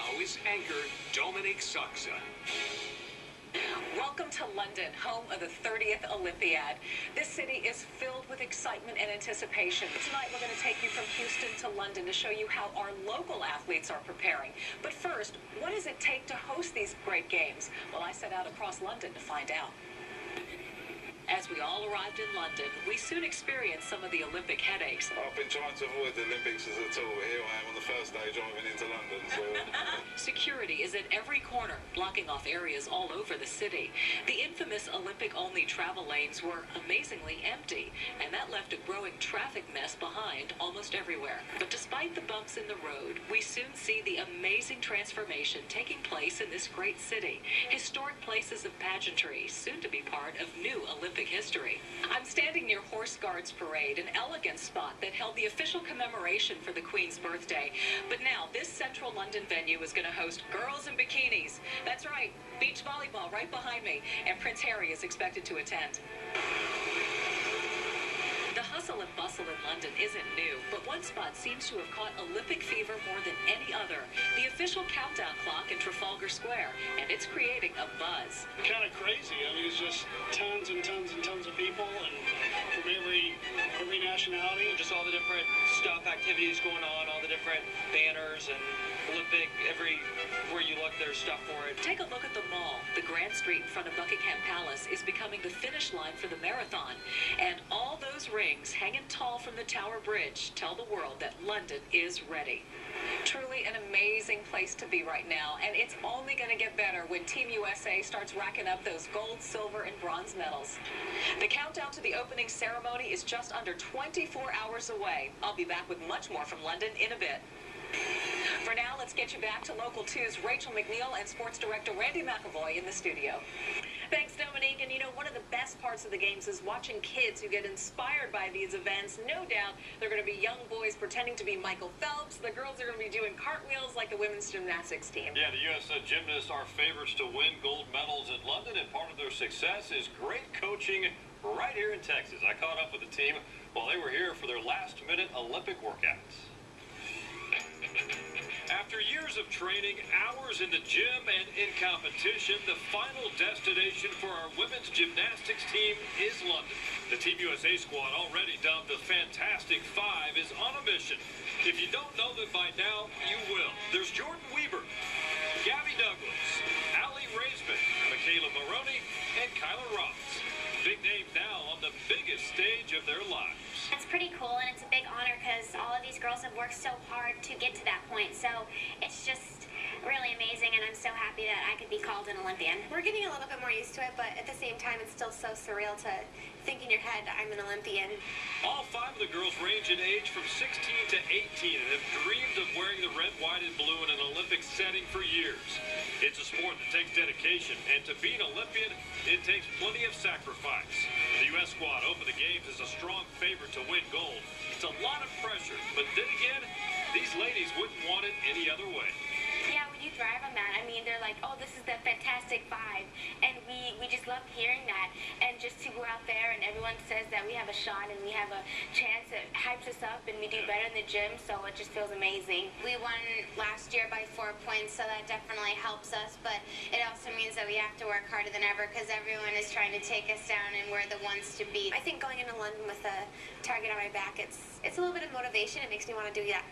now is anchor Dominic Saxa. Welcome to London, home of the 30th Olympiad. This city is filled with excitement and anticipation. Tonight we're going to take you from Houston to London to show you how our local athletes are preparing. But first, what does it take to host these great games? Well, I set out across London to find out. As we all arrived in London, we soon experienced some of the Olympic headaches. I've been trying to avoid the Olympics as at all. Here I am on the first day driving into London. So. Security is at every corner, blocking off areas all over the city. The infamous Olympic-only travel lanes were amazingly empty, and that left a growing traffic mess behind almost everywhere. But despite the bumps in the road, we soon see the amazing transformation taking place in this great city. Historic places of pageantry, soon to be part of new Olympic history. I'm standing near Horse Guards Parade, an elegant spot that held the official commemoration for the Queen's birthday. But now this central London venue is going to host girls in bikinis. That's right, beach volleyball right behind me, and Prince Harry is expected to attend. The hustle and bustle in London isn't new, but one spot seems to have caught Olympic fever more than any other. The official countdown clock in Trafalgar Square, and it's creating a buzz. Kind of crazy. I mean, it's just tons and tons and tons of people, and from every nationality. Just all the different stuff, activities going on, all the different banners and Olympic, everywhere you look, there's stuff for it. Take a look at the mall. The Grand Street in front of Buckingham Palace is becoming the finish line for the marathon. And all those rings hanging tall from the Tower Bridge tell the world that London is ready. Truly an amazing place to be right now, and it's only going to get better when Team USA starts racking up those gold, silver, and bronze medals. The countdown to the opening ceremony is just under 24 hours away. I'll be back with much more from London in a bit. For now, let's get you back to Local 2's Rachel McNeil and Sports Director Randy McAvoy in the studio. Thanks, Dominique. And you know, one of the best parts of the games is watching kids who get inspired by these events. No doubt they're going to be young boys pretending to be Michael Phelps. The girls are going to be doing cartwheels like the women's gymnastics team. Yeah, the U.S. gymnasts are favorites to win gold medals in London, and part of their success is great coaching right here in Texas. I caught up with the team while they were here for their last-minute Olympic workouts. After years of training, hours in the gym, and in competition, the final destination for our women's gymnastics team is London. The Team USA squad, already dubbed the Fantastic Five, is on a mission. If you don't know them by now, you will. There's Jordan Weber, Gabby Douglas, Allie Raisman, Michaela Maroney, and Kyla Ross. Big names now on the biggest stage of their lives. It's pretty cool, and it's a big honor because all of these girls have worked so hard to get to that point. So it's just really amazing, and I'm so happy that I could be called an Olympian. We're getting a little bit more used to it, but at the same time, it's still so surreal to think in your head, I'm an Olympian. All five of the girls range in age from 16 to 18 and have dreamed of wearing the red, white, and blue in an Olympic setting for years. It's a sport that takes dedication, and to be an Olympian, it takes plenty of sacrifice. The U.S. squad opened the games as a strong favorite to win gold. It's a lot of pressure, but then again, these ladies wouldn't want it any other way. Yeah, when you thrive on that, I mean, they're like, oh, this is the Fantastic Five, and we just love hearing that, and just to go out there and everyone says that we have a shot and we have a chance, it hypes us up and we do better in the gym, so it just feels amazing. We won last year by 4 points, so that definitely helps us, but it also means that we have to work harder than ever because everyone is trying to take us down and we're the ones to beat. I think going into London with a target on my back, it's a little bit of motivation. It makes me want to do that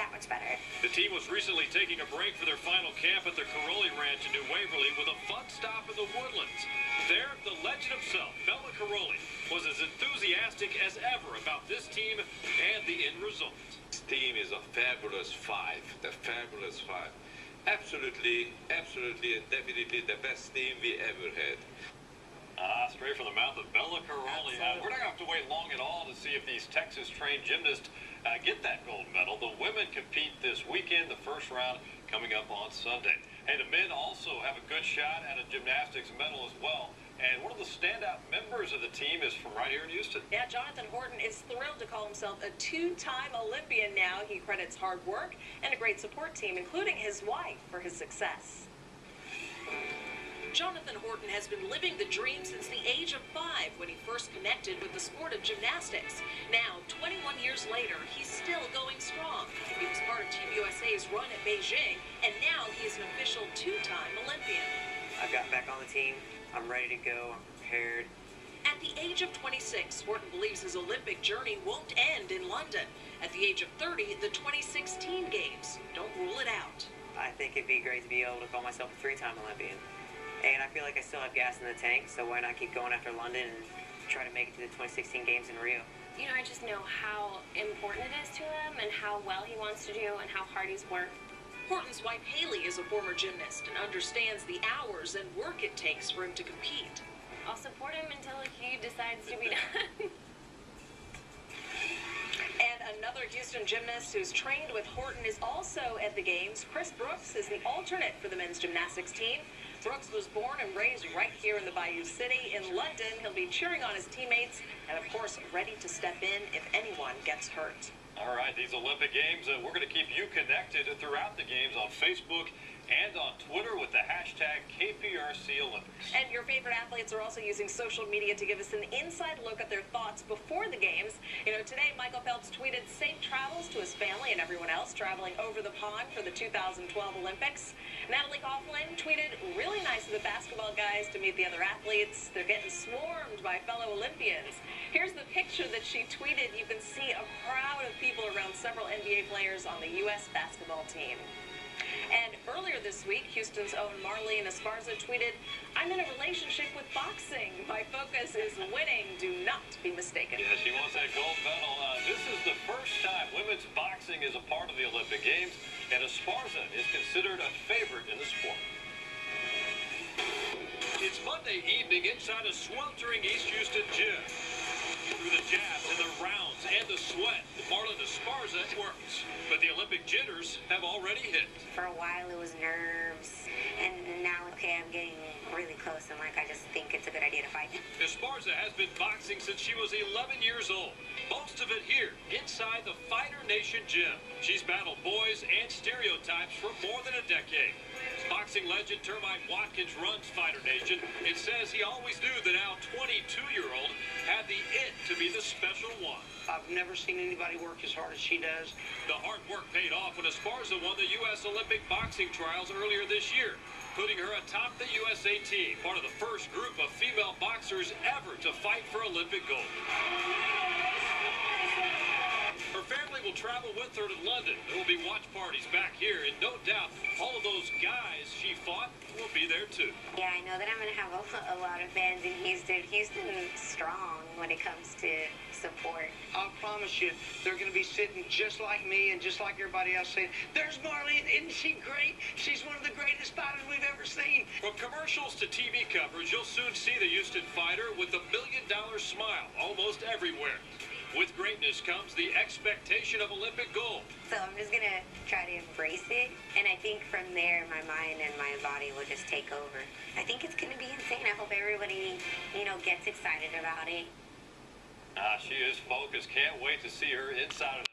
much better. The team was recently taking a break for their final camp at the Caroli Ranch in New Waverly with a fun stop in the Woodlands. There, the legend himself, Bella Caroli, was as enthusiastic as ever about this team and the end result. This team is a fabulous five, the fabulous five. Absolutely, absolutely, and definitely the best team we ever had. Straight from the mouth of Bella Caroli. We're not going to have to wait long at all to see if these Texas-trained gymnasts get that gold medal. The women compete this weekend, the first round coming up on Sunday. And the men also have a good shot at a gymnastics medal as well. And one of the standout members of the team is from right here in Houston. Yeah, Jonathan Horton is thrilled to call himself a two-time Olympian now. He credits hard work and a great support team, including his wife, for his success. Jonathan Horton has been living the dream since the age of 5 when he first connected with the sport of gymnastics. Now, 21 years later, he's still going strong. He was part of Team USA's run at Beijing, and now he is an official two-time Olympian. I've gotten back on the team. I'm ready to go. I'm prepared. At the age of 26, Horton believes his Olympic journey won't end in London. At the age of 30, the 2016 Games don't rule it out. I think it'd be great to be able to call myself a three-time Olympian. And I feel like I still have gas in the tank, so why not keep going after London and try to make it to the 2016 Games in Rio? You know, I just know how important it is to him and how well he wants to do and how hard he's worked. Horton's wife, Haley, is a former gymnast and understands the hours and work it takes for him to compete. I'll support him until he decides to be done. And another Houston gymnast who's trained with Horton is also at the Games. Chris Brooks is the alternate for the men's gymnastics team. Brooks was born and raised right here in the Bayou City. In London, he'll be cheering on his teammates and, of course, ready to step in if anyone gets hurt. All right, these Olympic Games, we're going to keep you connected throughout the Games on Facebook and on Twitter with the hashtag KPRC Olympics. And your favorite athletes are also using social media to give us an inside look at their thoughts before the Games. You know, today Michael Phelps tweeted safe travels to his family and everyone else traveling over the pond for the 2012 Olympics. Natalie Coughlin tweeted, really nice of the basketball guys to meet the other athletes. They're getting swarmed by fellow Olympians. Here's the picture that she tweeted. You can see a crowd of people around several NBA players on the U.S. basketball team. And earlier this week, Houston's own Marlene Esparza tweeted, I'm in a relationship with boxing. My focus is winning. Do not be mistaken. Yeah, she wants that gold medal. This is the first time women's boxing is a part of the Olympic Games, and Esparza is considered a favorite in the sport. It's Monday evening inside a sweltering East Houston gym. Through the jabs and the rounds and the sweat, Marlene Esparza works. But the Olympic jitters have already hit. For a while it was nerves, and now, okay, I'm getting really close, and I just think it's a good idea to fight. Esparza has been boxing since she was 11 years old. Most of it here, inside the Fighter Nation gym. She's battled boys and stereotypes for more than a decade. Boxing legend Termite Watkins runs Fighter Nation. It says he always knew the now 22-year-old had the it to be the special one. I've never seen anybody work as hard as she does. The hard work paid off when Esparza won the U.S. Olympic boxing trials earlier this year, putting her atop the USA team, part of the first group of female boxers ever to fight for Olympic gold. Her family will travel with her to London. There will be watch parties back here, and no doubt all of those guys she fought will be there too. Yeah, I know that I'm going to have a lot of fans in Houston. Houston is strong when it comes to support. I promise you, they're going to be sitting just like me and just like everybody else saying, there's Marlene, isn't she great? She's one of the greatest fighters we've ever seen. From commercials to TV coverage, you'll soon see the Houston fighter with a $1 million smile almost everywhere. With greatness comes the expectation of Olympic gold. So I'm just going to try to embrace it, and I think from there my mind and my body will just take over. I think it's going to be insane. I hope everybody, gets excited about it. She is focused. Can't wait to see her inside of